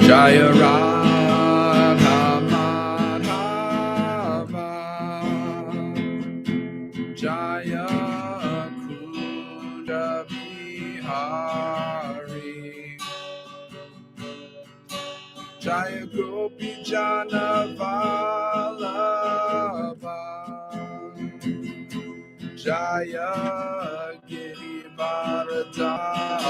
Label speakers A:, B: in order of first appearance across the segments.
A: Jaya Radha Madhava, Jaya Kuja Bihari, Jaya Gopi Jana Vallabha, Jaya Giri Varadari,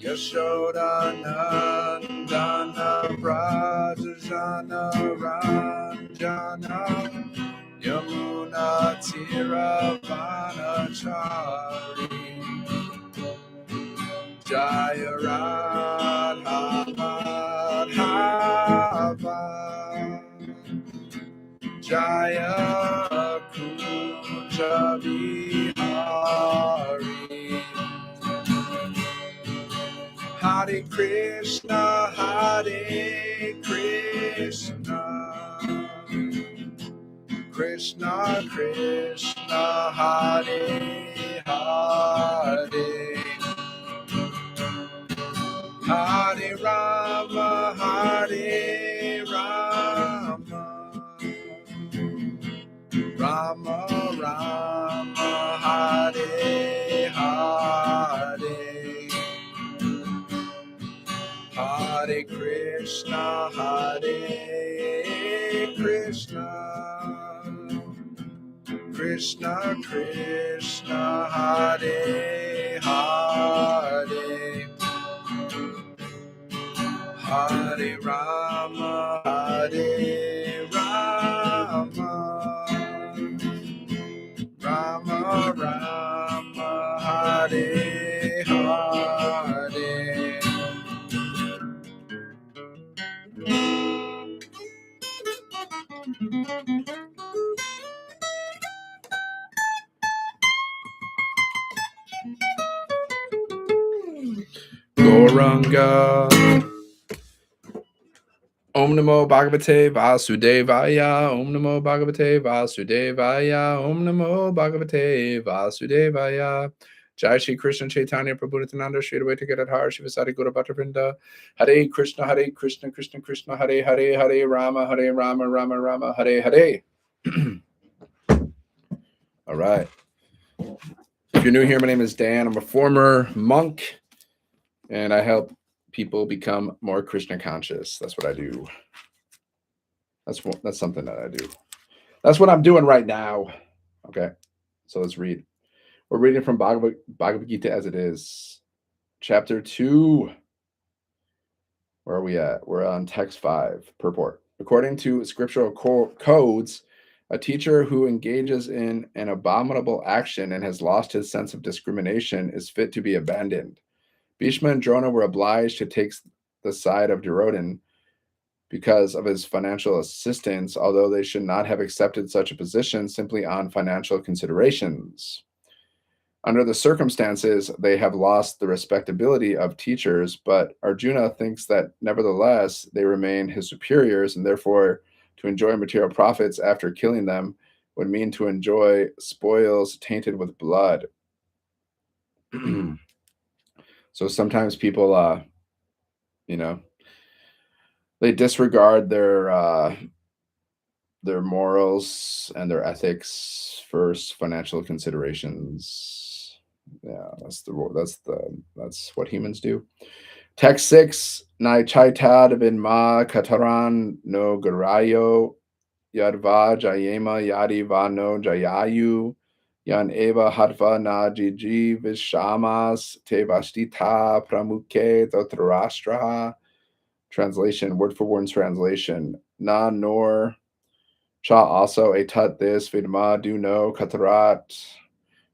A: Yashoda Nandana Rajana Ranjana, Yamuna Tiravanachari, Jaya Radha Madhava, Jaya Kunja Bihari, Hare Krishna, Hare Krishna, Krishna Krishna, Hare Hare, Hare Rama, Hare Rama, Rama Rama, Hare Hare, Hare Krishna, Hare Krishna, Krishna Krishna, Hare Hare, Hare Rama, Hare Rama, Rama Rama, Hare Hare. Gauranga. Om Namo Bhagavate Vasudevaya, Om Namo Bhagavate Vasudevaya, Om Namo Bhagavate Vasudevaya. Jai Shri Krishna Chaitanya Prabhu Nityananda Shri Advaita Gadadhar Shivasari Guru Bhattacharya. Hare Krishna, Krishna Krishna, Hare Hare, Hare Rama, Rama Rama, Hare Hare. All right. If you're new here, my name is Dan. I'm a former monk, and I help people become more Krishna conscious. That's what I do. That's something that I do. That's what I'm doing right now. Okay, so let's read. We're reading from Bhagavad-Gita As It Is, Chapter 2. Where are we at? We're on text 5, purport. According to scriptural codes, a teacher who engages in an abominable action and has lost his sense of discrimination is fit to be abandoned. Bhishma and Drona were obliged to take the side of Duryodhana because of his financial assistance, although they should not have accepted such a position simply on financial considerations. Under the circumstances, they have lost the respectability of teachers, but Arjuna thinks that nevertheless they remain his superiors, and therefore to enjoy material profits after killing them would mean to enjoy spoils tainted with blood. So sometimes people, they disregard their morals and their ethics for financial considerations. Yeah, that's what humans do. Text 6, Nai chaitad bin ma kataran no garayo yadva jayema yadi va no jayayu yan eva hatva na jiji vishamas te vastita pramuke dhotarashtra. Translation, word for word translation. Na nor cha also a tut this vidma do no katarat,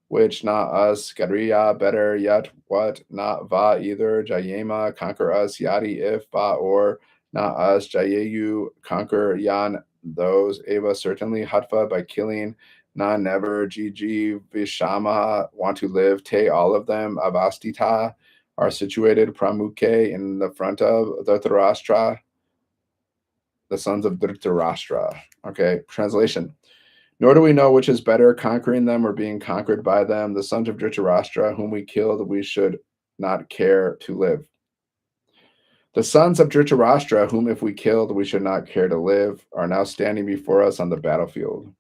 A: which not us gadriya better yet what not va either jayema conquer us yadi if va or not us jayeyu conquer yan those eva certainly hatva by killing na never gg vishama want to live te all of them avastita are situated pramuke in the front of Dhritarashtra, the sons of Dhritarashtra. Okay, translation. Nor do we know which is better, conquering them or being conquered by them. The sons of Dhritarashtra, whom we killed, we should not care to live. The sons of Dhritarashtra, whom if we killed, we should not care to live, are now standing before us on the battlefield.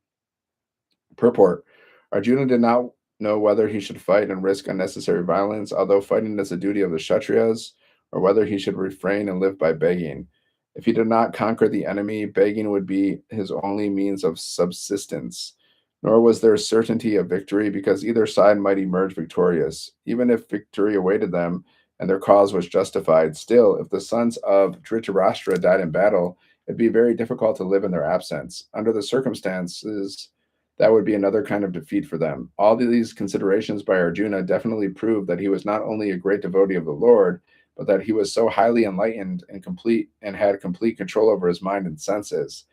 A: Purport. Arjuna did not know whether he should fight and risk unnecessary violence, although fighting is a duty of the Kshatriyas, or whether he should refrain and live by begging. If he did not conquer the enemy, begging would be his only means of subsistence. Nor was there certainty of victory, because either side might emerge victorious. Even if victory awaited them and their cause was justified, still, if the sons of Dhritarashtra died in battle, it'd be very difficult to live in their absence. Under the circumstances, that would be another kind of defeat for them. All these considerations by Arjuna definitely prove that he was not only a great devotee of the Lord, but that he was so highly enlightened and complete and had complete control over his mind and senses.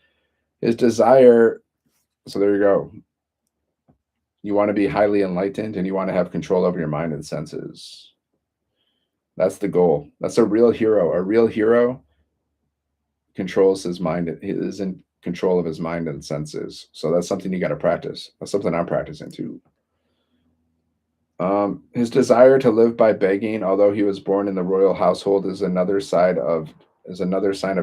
A: His desire, so there you go. You want to be highly enlightened and you want to have control over your mind and senses. That's the goal. That's a real hero. A real hero controls his mind. He is in control of his mind and senses. So that's something you got to practice. That's something I'm practicing too. His desire to live by begging, although he was born in the royal household, is another sign of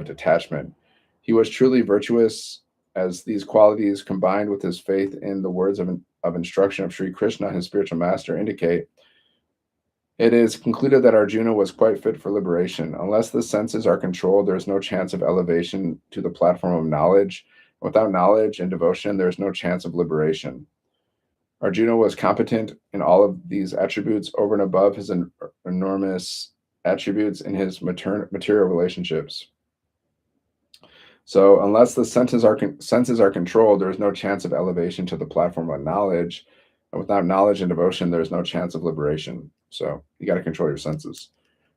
A: detachment. He was truly virtuous, as these qualities, combined with his faith in the words of instruction of Sri Krishna, his spiritual master, indicate. It is concluded that Arjuna was quite fit for liberation. Unless the senses are controlled, there is no chance of elevation to the platform of knowledge. Without knowledge and devotion, there is no chance of liberation. Arjuna was competent in all of these attributes over and above his enormous attributes in his material relationships. So unless the senses are controlled, there is no chance of elevation to the platform of knowledge. And without knowledge and devotion, there is no chance of liberation. So you got to control your senses.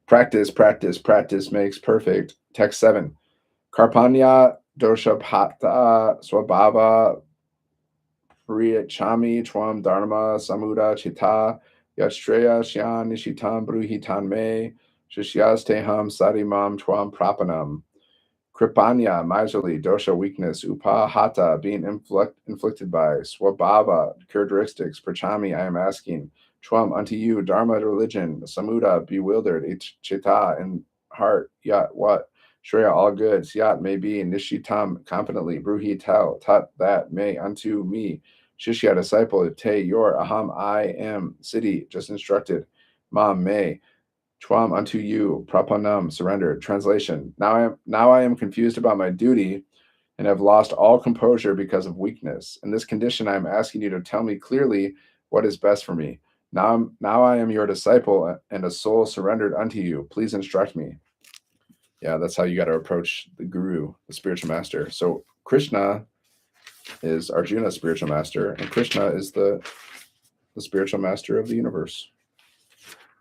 A: Practice, practice, practice makes perfect. Text 7. Karpanya dosha bhata swabhava Priyachami Twam Dharma Samuda Chita Yastreya Shyan Nishitam Bruhitan Me Shishyasteham Sarimam Twam Prapanam. Kripanya, miserly, dosha, weakness, upahata, being inflicted by, swabhava, characteristics, prachami, I am asking, twam, unto you, dharma, religion, samuda, bewildered, chita, in heart, yat, what, shreya, all good, syat, may be, nishitam, confidently, bruhi, tell, tat, that, may, unto me, shishya, disciple, te, your, aham, I am, city, just instructed, mam, may, Twam, unto you, prapanam, surrendered. Translation. Now I am confused about my duty and have lost all composure because of weakness. In this condition, I am asking you to tell me clearly what is best for me. Now I am your disciple and a soul surrendered unto you. Please instruct me. Yeah, that's how you got to approach the guru, the spiritual master. So Krishna is Arjuna's spiritual master, and Krishna is the spiritual master of the universe.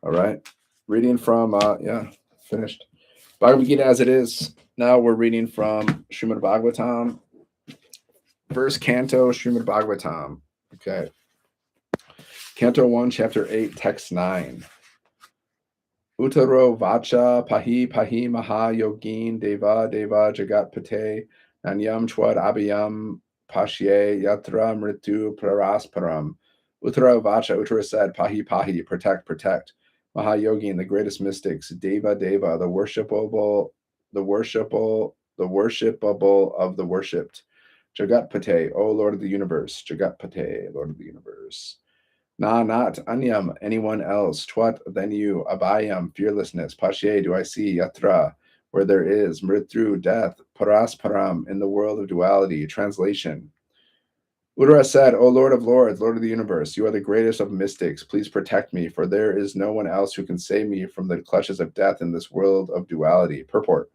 A: All right. Reading from, finished. Bhagavad-Gita As It Is. Now we're reading from Srimad Bhagavatam, first canto, Srimad Bhagavatam. Okay. Canto 1, chapter 8, text 9. Uttaro vacha pahi pahi maha yogin deva deva jagat pate nanyam chwad abhiyam pashye yatra mritu prarasparam. Uttara vacha, Uttara said, pahi pahi, protect, protect. Mahayogin, the greatest mystics, Deva Deva, the worshipable of the worshipped. Jagatpate, O Lord of the universe. Jagatpate, Lord of the universe. Na, not anyam, anyone else. Twat, then you. Abhayam, fearlessness. Pashe, do I see. Yatra, where there is. Mritru, death. Parasparam, in the world of duality. Translation. Uttara said, O Lord of Lords, Lord of the universe, you are the greatest of mystics. Please protect me, for there is no one else who can save me from the clutches of death in this world of duality. Purport.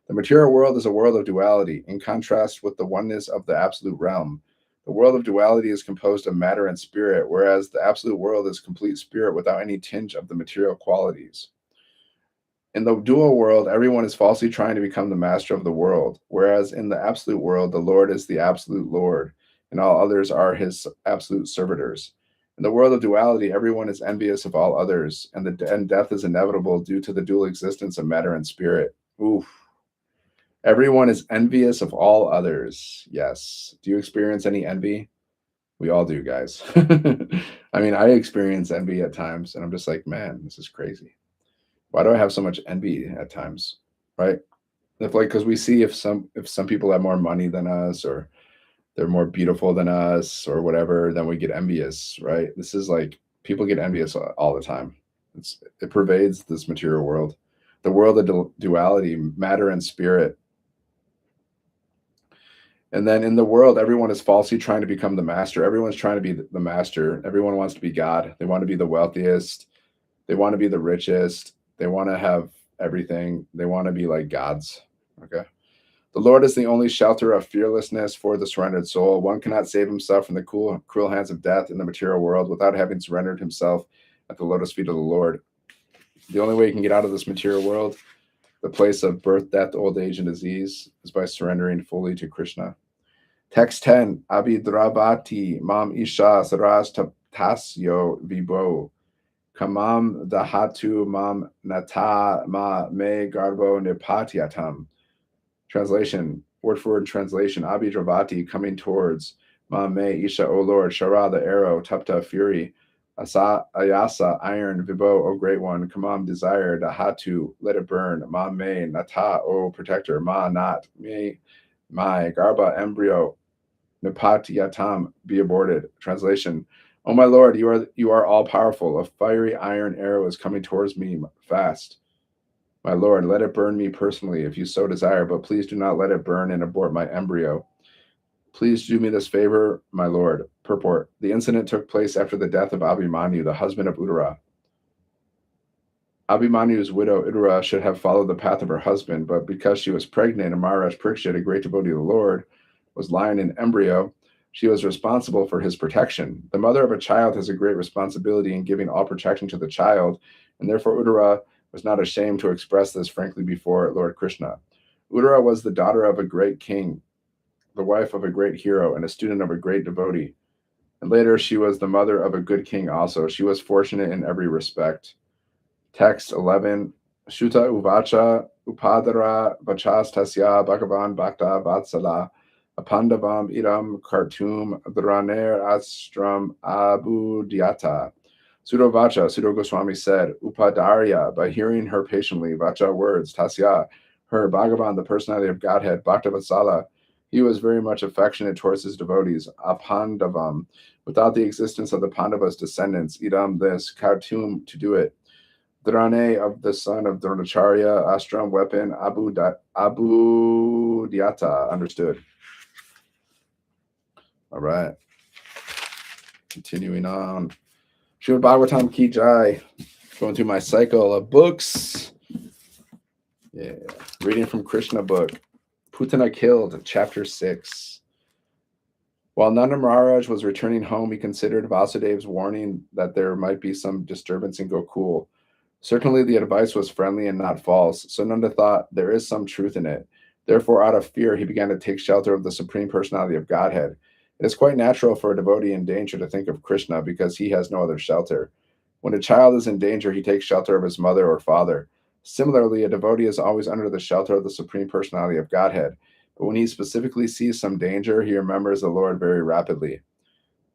A: The material world is a world of duality, in contrast with the oneness of the absolute realm. The world of duality is composed of matter and spirit, whereas the absolute world is complete spirit without any tinge of the material qualities. In the dual world, everyone is falsely trying to become the master of the world, whereas in the absolute world, the Lord is the absolute Lord, and all others are his absolute servitors. In the world of duality, everyone is envious of all others, and death is inevitable due to the dual existence of matter and spirit. Oof. Everyone is envious of all others. Yes. Do you experience any envy? We all do, guys. I mean, I experience envy at times, and I'm just like, man, this is crazy. Why do I have so much envy at times? Right? If like, because we see if some people have more money than us, or they're more beautiful than us, or whatever, then we get envious, right? This is like people get envious all the time. It pervades this material world, the world of duality, matter and spirit. And then in the world, everyone is falsely trying to become the master. Everyone's trying to be the master. Everyone wants to be God. They want to be the wealthiest. They want to be the richest. They want to have everything. They want to be like gods. Okay. The Lord is the only shelter of fearlessness for the surrendered soul. One cannot save himself from the cruel hands of death in the material world without having surrendered himself at the lotus feet of the Lord. The only way you can get out of this material world, the place of birth, death, old age, and disease, is by surrendering fully to Krishna. Text 10. Abhidrabati mam isha saraj tasyo vibo. Kamam dahatu mam nata ma me garbo nipatyatam. Translation, word for word translation. Abhidravati, coming towards. Ma me isha, O Lord. Shara, the arrow. Tapta, fury. Ayasa, iron. Vibo, O great one. Kamam, desire. Dahatu, let it burn. Ma me, nata, O protector. Ma, not. Me, my. Garba, embryo. Nipatyatam, be aborted. Translation, O my Lord, you are all powerful. A fiery iron arrow is coming towards me fast. My Lord, let it burn me personally if you so desire, but please do not let it burn and abort my embryo. Please do me this favor, my Lord. Purport. The incident took place after the death of Abhimanyu, the husband of Uttara. Abhimanyu's widow, Uttara, should have followed the path of her husband, but because she was pregnant and Maharaj Parikshit, a great devotee of the Lord, was lying in embryo, she was responsible for his protection. The mother of a child has a great responsibility in giving all protection to the child, and therefore Uttara was not ashamed to express this frankly before Lord Krishna. Uttara was the daughter of a great king, the wife of a great hero, and a student of a great devotee. And later she was the mother of a good king also. She was fortunate in every respect. Text 11. Shuta uvacha upadara vachas tasya bhagavan bhakta vatsala apandavam idam kartum draner astram abudyata. Pseudo Vacha, Pseudo Goswami said, Upadarya, by hearing her patiently, Vacha words, Tasya, her, Bhagavan, the personality of Godhead, Bhaktavatsala, he was very much affectionate towards his devotees, Apandavam, without the existence of the Pandavas' descendants, Idam, this, Kartum, to do it, Drane, of the son of Dronacharya, Astram, weapon, Abudyata, understood. All right. Continuing on. Srimad Bhagavatam Ki Jai. Going through my cycle of books. Yeah. Reading from Krishna book. Putana killed, chapter 6. While Nanda Maharaj was returning home, he considered Vasudev's warning that there might be some disturbance in Gokul. Certainly the advice was friendly and not false, so Nanda thought there is some truth in it. Therefore, out of fear, he began to take shelter of the Supreme Personality of Godhead. It is quite natural for a devotee in danger to think of Krishna because he has no other shelter. When a child is in danger, he takes shelter of his mother or father. Similarly, a devotee is always under the shelter of the Supreme Personality of Godhead. But when he specifically sees some danger, he remembers the Lord very rapidly.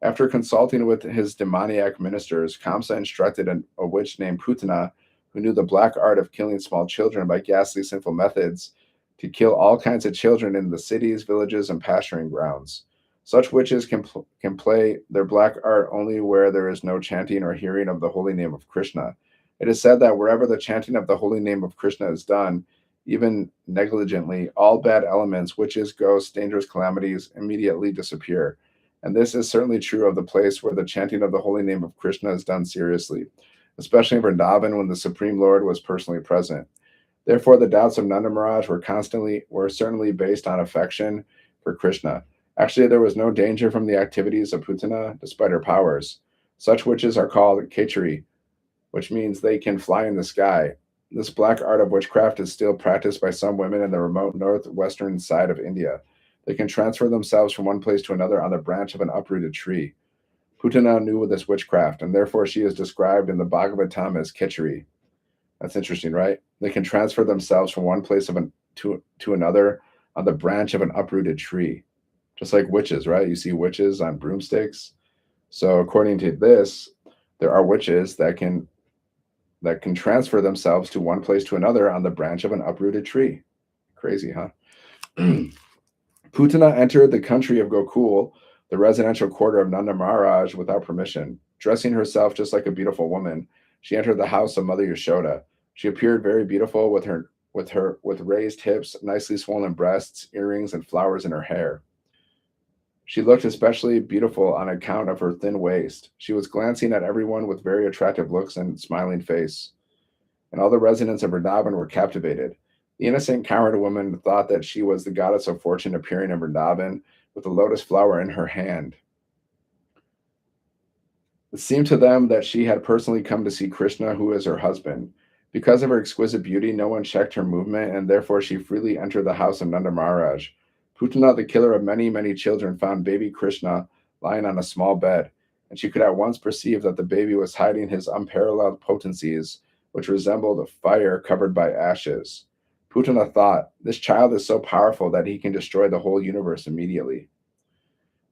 A: After consulting with his demoniac ministers, Kamsa instructed a witch named Putana, who knew the black art of killing small children by ghastly sinful methods, to kill all kinds of children in the cities, villages, and pasturing grounds. Such witches can play their black art only where there is no chanting or hearing of the holy name of Krishna. It is said that wherever the chanting of the holy name of Krishna is done, even negligently, all bad elements, witches, ghosts, dangerous calamities immediately disappear. And this is certainly true of the place where the chanting of the holy name of Krishna is done seriously, especially in Vrindavan when the Supreme Lord was personally present. Therefore, the doubts of Nanda Maharaj were certainly based on affection for Krishna. Actually, there was no danger from the activities of Putana, despite her powers. Such witches are called Kechari, which means they can fly in the sky. This black art of witchcraft is still practiced by some women in the remote northwestern side of India. They can transfer themselves from one place to another on the branch of an uprooted tree. Putana knew this witchcraft, and therefore she is described in the Bhagavatam as Kechari. That's interesting, right? They can transfer themselves from one place to another on the branch of an uprooted tree. just like witches, right? You see witches on broomsticks. So according to this, there are witches that can transfer themselves to one place to another on the branch of an uprooted tree. Crazy, huh? Putana entered the country of Gokul, the residential quarter of Nanda Maharaj, without permission. Dressing herself just like a beautiful woman, she entered the house of Mother Yashoda. She appeared very beautiful with raised hips, nicely swollen breasts, earrings, and flowers in her hair. She looked especially beautiful on account of her thin waist. She was glancing at everyone with very attractive looks and smiling face, and all the residents of Vrindavan were captivated. The innocent, coward woman thought that she was the goddess of fortune appearing in Vrindavan with a lotus flower in her hand. It seemed to them that she had personally come to see Krishna, who is her husband. Because of her exquisite beauty, no one checked her movement, and therefore she freely entered the house of Nanda Maharaj. Putana, the killer of many, many children, found baby Krishna lying on a small bed, and she could at once perceive that the baby was hiding his unparalleled potencies, which resembled a fire covered by ashes. Putana thought, this child is so powerful that he can destroy the whole universe immediately.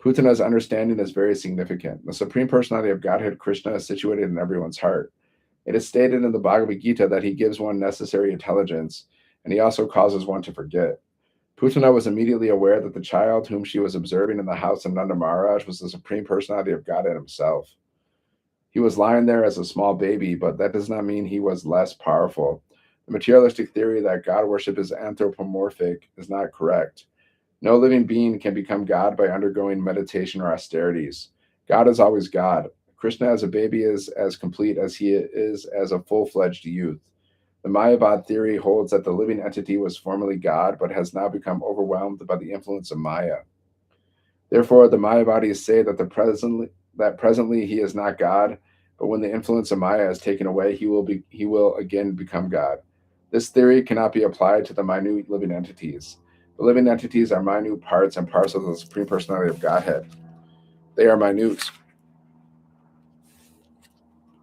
A: Putana's understanding is very significant. The Supreme Personality of Godhead Krishna is situated in everyone's heart. It is stated in the Bhagavad-Gita that he gives one necessary intelligence, and he also causes one to forget. Putana was immediately aware that the child whom she was observing in the house of Nanda Maharaj was the Supreme Personality of Godhead himself. He was lying there as a small baby, but that does not mean he was less powerful. The materialistic theory that God worship is anthropomorphic is not correct. No living being can become God by undergoing meditation or austerities. God is always God. Krishna as a baby is as complete as he is as a full-fledged youth. The Mayavad theory holds that the living entity was formerly God, but has now become overwhelmed by the influence of Maya. Therefore, the Mayavadis say that presently he is not God, but when the influence of Maya is taken away, he will again become God. This theory cannot be applied to the minute living entities. The living entities are minute parts and parcels of the Supreme Personality of Godhead. They are minute.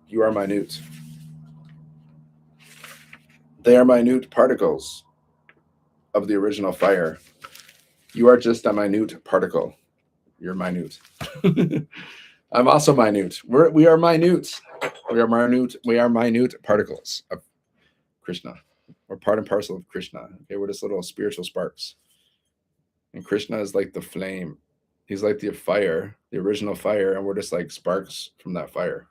A: You are minute. They are minute particles of the original fire. You are just a minute particle. You're minute. I'm also minute. We are minute. We are minute. We are minute particles of Krishna. We're part and parcel of Krishna. Okay, we're just little spiritual sparks. And Krishna is like the flame. He's like the fire, the original fire, and we're just like sparks from that fire.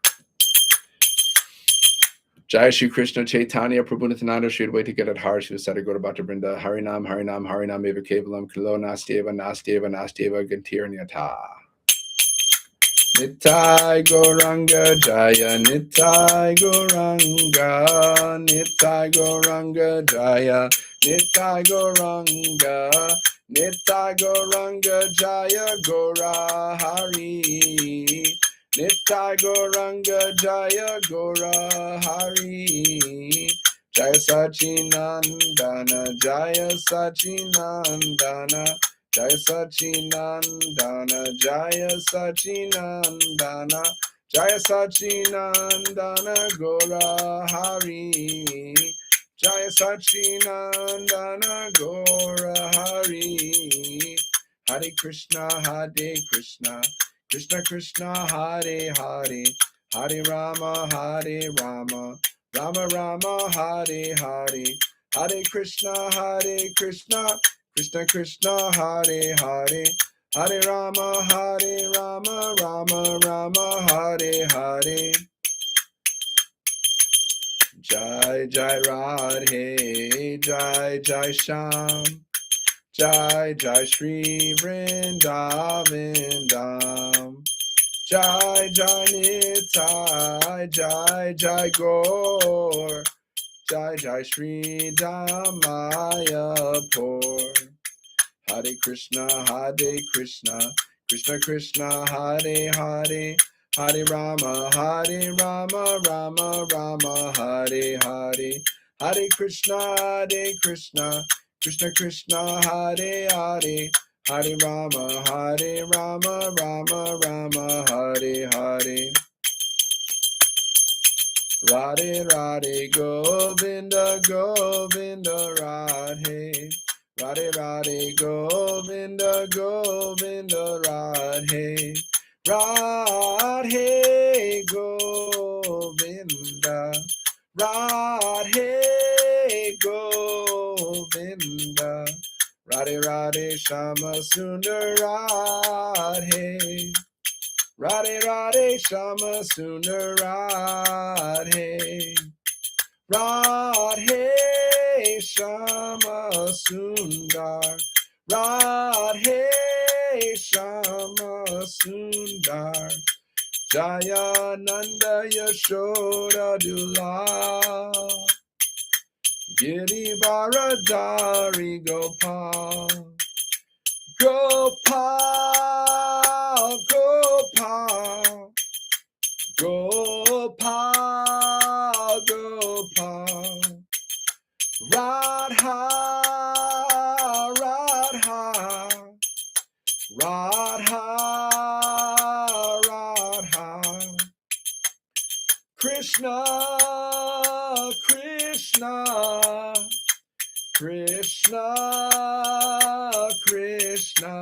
A: Jai Shri Krishna Chaitanya Prabhu Nityananda Shri Advaita Gadadhar Shri Sadagura Bhatta Brinda Harinam Harinam Harinam Eva Kevalam Kilo Nastyeva Nastyeva Nastyeva Gantir Nyata. Nitai Goranga Jaya Nitai Goranga Nitai Goranga Jaya Nitai Goranga Nitai Goranga Jaya Gora Hari Nitai Goranga Jaya Gora Hari Jaya Sachinandana Jaya Sachinandana Jaya Sachinandana Jaya Sachinandana Jaya Sachinandana Gora Hari Jaya Sachinandana Gora Hari Hare Krishna Krishna Krishna Hare Hare Hare Rama Rama Rama Hare Hare Hare Krishna Krishna Krishna Hare Hare Hare Rama Rama Rama Hare Hare Jai Jai Radhe Jai Jai Sham Jai Jai Shri Vrindavan Dham Jai Jai Nitai Jai Jai Gaur Jai Jai Shri Damayapur Hare Krishna Krishna Krishna Hare Hare Hare Rama Rama Rama Hare Hare Hare Krishna Krishna Krishna Hare Hare Hare Rama Rama Hare Hare Radhe Radhe Govinda Govinda Radhe Radhe Radhe Govinda Govinda Radhe Radhe Govinda Radhe Govinda Radhe Radhe Shama Sundar Radhe Radhe Radhe Shama Sundar Radhe Radhe Shama Sundar Radhe Shama Sundar Jaya Nanda Yashoda Dula Girivaradari Gopal Gopal Gopal Gopal Gopal Radha Radha Radha Radha Krishna Krishna Krishna Krishna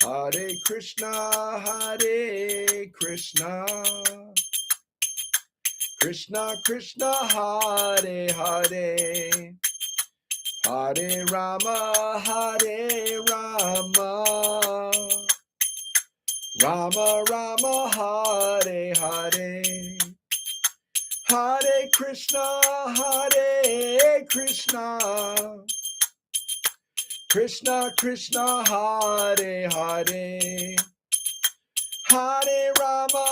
A: Hare Krishna Hare Krishna Krishna Krishna Hare Hare Hare Rama Hare Rama Rama Rama Hare Hare Hare Krishna Krishna Krishna Hare Hare Hare Rama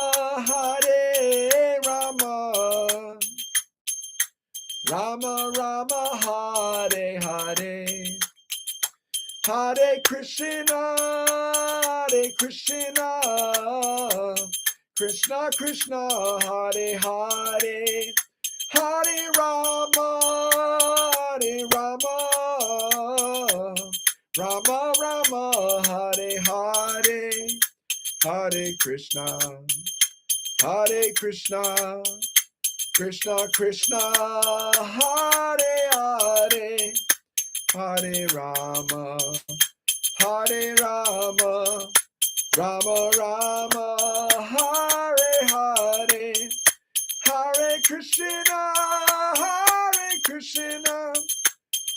A: Rama Rama Hare Hare Hare Krishna Krishna Krishna Hare Hare Hare Rama Rama Rama Hare Hare Hare Krishna Krishna Krishna Hare Hare Hare Rama Rama Rama Hare Hare Hare Krishna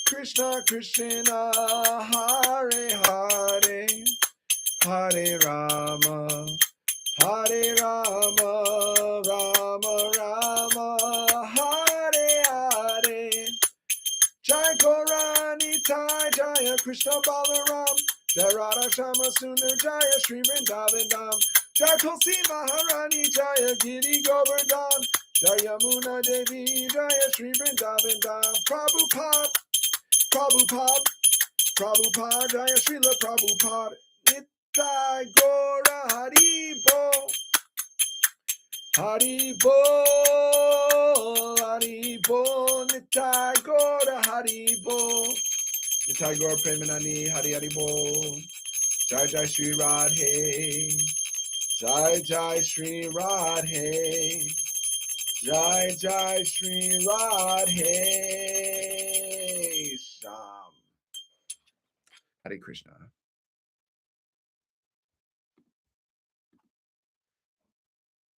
A: Krishna Krishna Hare Hare Hare Rama Rama Rama Hare Hare Jai Gaurani Tai Jaya Krishna Balaram Jai Radha Shama Sundar Jaya Shri Vrindavan Dham Jai Tulsi Maharani Jaya Giri Govardhan Jai Yamuna Devi Jaya Shri Vrindavan Dham Prabhupada Jaya Srila Prabhupada Nitai Gora Haribo Nitai Gora Haribo Nitai Gora Premanani Haribo Jai Jai Shri Radhe Jai Shri Radhe Jai Shri Radhe Sham Hare Krishna